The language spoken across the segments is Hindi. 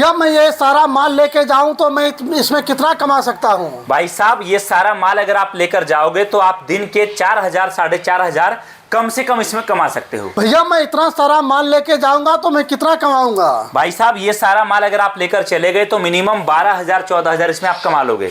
भैया मैं ये सारा माल लेके जाऊं तो मैं इसमें कितना कमा सकता हूँ? भाई साहब ये सारा माल अगर आप लेकर जाओगे तो आप दिन के 4,000 4,500 कम से कम इसमें कमा सकते हो। भैया मैं इतना सारा माल लेके जाऊंगा तो मैं कितना कमाऊंगा? भाई साहब ये सारा माल अगर आप लेकर चले गए तो मिनिमम 12,000 14,000 इसमें आप कमा लोगे।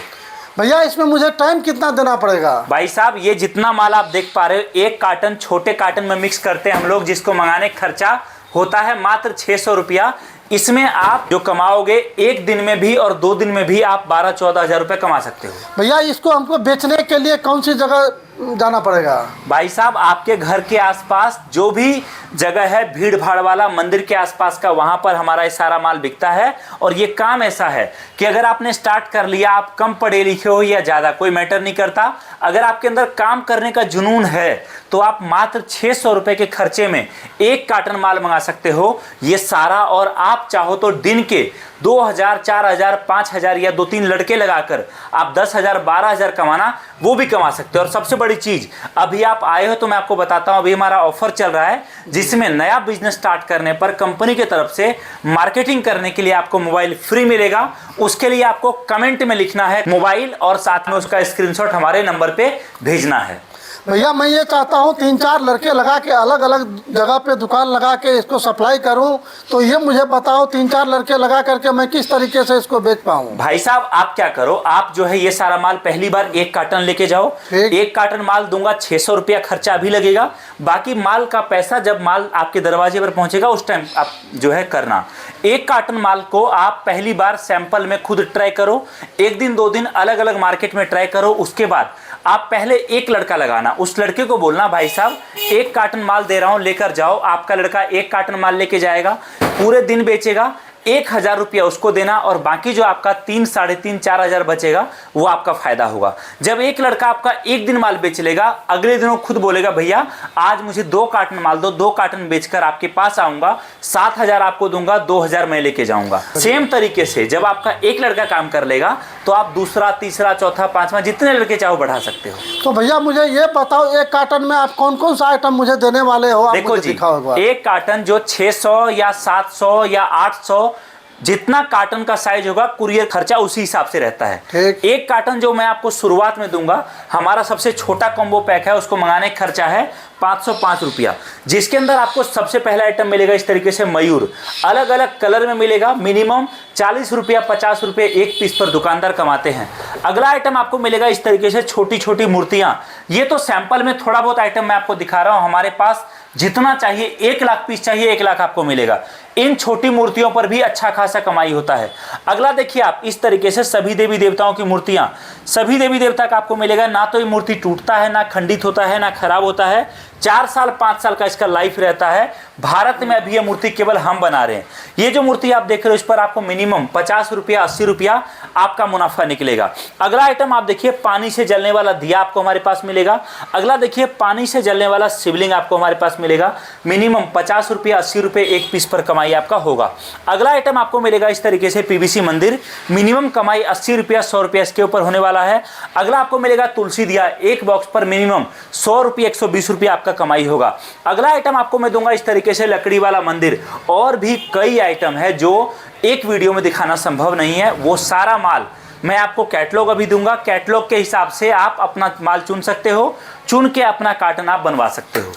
भैया इसमें मुझे टाइम कितना देना पड़ेगा? भाई साहब ये जितना माल आप देख पा रहे हो, एक कार्टन छोटे कार्टन में मिक्स करते हैं हम लोग, जिसको मंगाने का खर्चा होता है मात्र 600 रुपया। इसमें आप जो कमाओगे एक दिन में भी और 2 दिन में भी आप 12-14 हज़ार रुपये कमा सकते हो। भैया इसको हमको बेचने के लिए कौन सी जगह जाना पड़ेगा? भाई साहब आपके घर के आसपास जो भी जगह है भीड़ भाड़ वाला, मंदिर के आसपास का, वहां पर हमारा ये सारा माल बिकता है। और ये काम ऐसा है कि अगर आपने स्टार्ट कर लिया, आप कम पढ़े लिखे हो या ज़्यादा, कोई मैटर नहीं करता, अगर आपके अंदर काम करने का जुनून है तो आप मात्र 600 रुपये के खर्चे में एक कार्टन माल मंगा सकते हो ये सारा। और आप चाहो तो दिन के 2,000 4,000 5,000 या 2-3 लड़के लगाकर आप 10,000 12,000 कमाना वो भी कमा सकते हो। और सबसे बड़ी चीज, अभी आप आए हो तो मैं आपको बताता हूं, अभी हमारा ऑफर चल रहा है जिसमें नया बिजनेस स्टार्ट करने पर कंपनी की तरफ से मार्केटिंग करने के लिए आपको मोबाइल फ्री मिलेगा। उसके लिए आपको कमेंट में लिखना है मोबाइल और साथ में उसका स्क्रीनशॉट हमारे नंबर पे भेजना है। भैया मैं ये चाहता हूँ 3-4 लड़के लगा के अलग अलग जगह पे दुकान लगा के इसको सप्लाई करूँ, तो ये मुझे बताओ 3-4 लड़के लगा करके मैं किस तरीके से इसको बेच पाऊँ? भाई साहब आप क्या करो, आप जो है ये सारा माल पहली बार एक कार्टन लेके जाओ। एक कार्टन माल दूंगा, 600 रुपया खर्चा अभी लगेगा। बाकी माल का पैसा जब माल आपके दरवाजे पर पहुंचेगा उस टाइम आप जो है करना। एक कार्टन माल को आप पहली बार सैंपल में खुद ट्राई करो, 1 दिन 2 दिन अलग अलग मार्केट में ट्राई करो। उसके बाद आप पहले एक लड़का लगाना, उस लड़के को बोलना भाई साहब एक कार्टन माल दे रहा हूं लेकर जाओ। आपका लड़का एक कार्टन माल लेके जाएगा, पूरे दिन बेचेगा, 1,000 रुपया उसको देना और बाकी जो आपका 3, 3,500 4,000 बचेगा वो आपका फायदा होगा। जब एक लड़का आपका एक दिन माल बेच लेगा, अगले दिन वो खुद बोलेगा भैया आज मुझे 2 कार्टन माल दो, 2 कार्टन बेचकर आपके पास आऊंगा, 7,000 आपको दूंगा, 2,000 मैं लेके जाऊंगा। सेम तरीके से जब आपका एक लड़का काम कर लेगा तो आप दूसरा, तीसरा, चौथा, 5वां जितने लड़के चाहो बढ़ा सकते हो। तो भैया मुझे ये बताओ एक कार्टन में आप कौन कौन सा आइटम मुझे देने वाले हो? देखो जी, एक कार्टन जो 600 या 700 या 800 जितना कार्टन का साइज होगा, कुरियर खर्चा उसी हिसाब से रहता है। एक कार्टन जो मैं आपको शुरुआत में दूंगा, हमारा सबसे छोटा कॉम्बो पैक है, उसको मंगाने का खर्चा है 505 रुपया, जिसके अंदर आपको सबसे पहला आइटम मिलेगा इस तरीके से मयूर, अलग अलग कलर में मिलेगा। मिनिमम 40 रुपया 50 रुपये एक पीस पर दुकानदार कमाते हैं। अगला आइटम आपको मिलेगा इस तरीके से छोटी छोटी मूर्तियां। ये तो सैंपल में थोड़ा बहुत आइटम मैं आपको दिखा रहा हूं, हमारे पास जितना चाहिए 1 लाख पीस चाहिए 1 लाख आपको मिलेगा। इन छोटी मूर्तियों पर भी अच्छा खासा कमाई होता है। अगला देखिए आप इस तरीके से सभी देवी देवताओं की मूर्तियां, सभी देवी देवता का आपको मिलेगा। ना तो ये मूर्ति टूटता है, ना खंडित होता है, ना खराब होता है। 4 साल 5 साल का इसका लाइफ रहता है। भारत में अभी ये मूर्ति केवल हम बना रहे हैं। ये जो मूर्ति आप देख रहे हो इस पर आपको मिनिमम 50 रुपया 80 रुपया आपका मुनाफा निकलेगा। अगला आइटम आप देखिए पानी से जलने वाला दिया आपको हमारे पास मिलेगा। अगला देखिए पानी से जलने वाला शिवलिंग आपको हमारे पास मिलेगा। मिनिमम 50 रुपया 80 रुपये एक पीस पर कमाई आपका होगा। अगला आइटम आपको मिलेगा इस तरीके से पीवीसी मंदिर, मिनिमम कमाई 80 रुपया 100 रुपया इसके ऊपर होने वाला है। अगला आपको मिलेगा तुलसी दिया, एक बॉक्स पर मिनिमम 100 रुपये 120 रुपया आपका कमाई होगा। अगला आइटम आपको मैं दूंगा इस तरीके से लकड़ी वाला मंदिर। और भी कई आइटम है जो एक वीडियो में दिखाना संभव नहीं है। वो सारा माल मैं आपको कैटलॉग अभी दूंगा, कैटलॉग के हिसाब से आप अपना माल चुन सकते हो, चुन के अपना कार्टन आप बनवा सकते हो।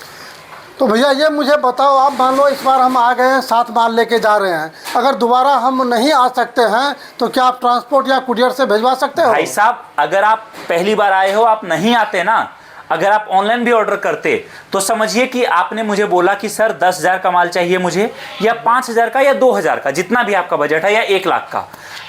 तो भैया ये मुझे बताओ, आप मान लो इस बार हम आ गए हैं, 7 माल लेके जा रहे हैं, अगर दोबारा हम नहीं आ सकते हैं तो क्या आप ट्रांसपोर्ट या कुरियर से भिजवा सकते हो? भाई साहब अगर आप पहली बार आए हो, आप नहीं आते ना, अगर आप ऑनलाइन भी ऑर्डर करते तो समझिए कि आपने मुझे बोला कि सर 10,000 का माल चाहिए मुझे, या 5,000 का, या 2,000 का, जितना भी आपका बजट है, या 1 लाख का।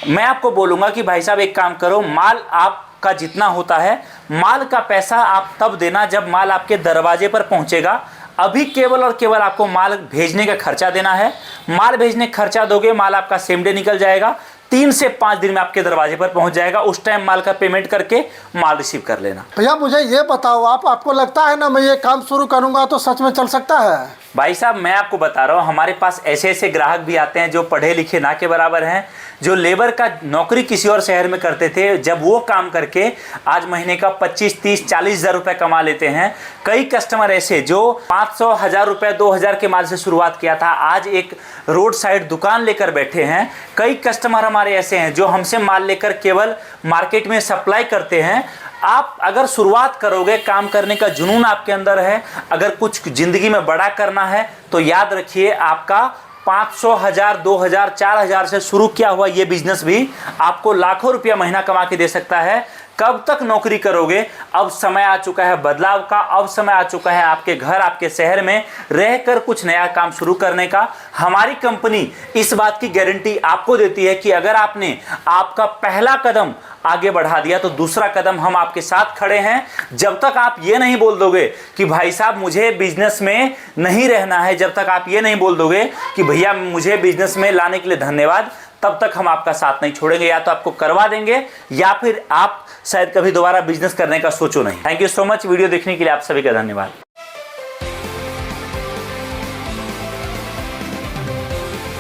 मैं आपको बोलूँगा कि भाई साहब एक काम करो, माल आपका जितना होता है, माल का पैसा आप तब देना जब माल आपके दरवाजे पर पहुँचेगा। अभी केवल और केवल आपको माल भेजने का खर्चा देना है। माल भेजने का खर्चा दोगे, माल आपका सेम डे निकल जाएगा, 3 से 5 दिन में आपके दरवाजे पर पहुंच जाएगा। उस टाइम माल का पेमेंट करके माल रिसीव कर लेना। भैया मुझे ये बताओ, आपको लगता है ना मैं ये काम शुरू करूंगा तो सच में चल सकता है? भाई साहब मैं आपको बता रहा हूँ, हमारे पास ऐसे ऐसे ग्राहक भी आते हैं जो पढ़े लिखे ना के बराबर हैं, जो लेबर का नौकरी किसी और शहर में करते थे, जब वो काम करके आज महीने का 25, 30, 40 हज़ार रुपए कमा लेते हैं। कई कस्टमर ऐसे जो 500, 1000 रुपए, 2000 के माल से शुरुआत किया था, आज एक रोड साइड दुकान लेकर बैठे हैं। कई कस्टमर हमारे ऐसे हैं जो हमसे माल लेकर केवल मार्केट में सप्लाई करते हैं। आप अगर शुरुआत करोगे, काम करने का जुनून आपके अंदर है, अगर कुछ जिंदगी में बड़ा करना है, तो याद रखिए आपका 500, 1000, 2000, 4000 से शुरू किया हुआ ये बिजनेस भी आपको लाखों रुपया महीना कमा के दे सकता है। कब तक नौकरी करोगे? अब समय आ चुका है बदलाव का, अब समय आ चुका है आपके घर, आपके शहर में रहकर कुछ नया काम शुरू करने का। हमारी कंपनी इस बात की गारंटी आपको देती है कि अगर आपने आपका पहला कदम आगे बढ़ा दिया तो दूसरा कदम हम आपके साथ खड़े हैं। जब तक आप ये नहीं बोल दोगे कि भाई साहब मुझे बिजनेस में नहीं रहना है, जब तक आप ये नहीं बोल दोगे कि भैया मुझे बिजनेस में लाने के लिए धन्यवाद, तब तक हम आपका साथ नहीं छोड़ेंगे। या तो आपको करवा देंगे या फिर आप शायद कभी दोबारा बिजनेस करने का सोचो नहीं। Thank you so much. Video देखने के लिए आप सभी का धन्यवाद।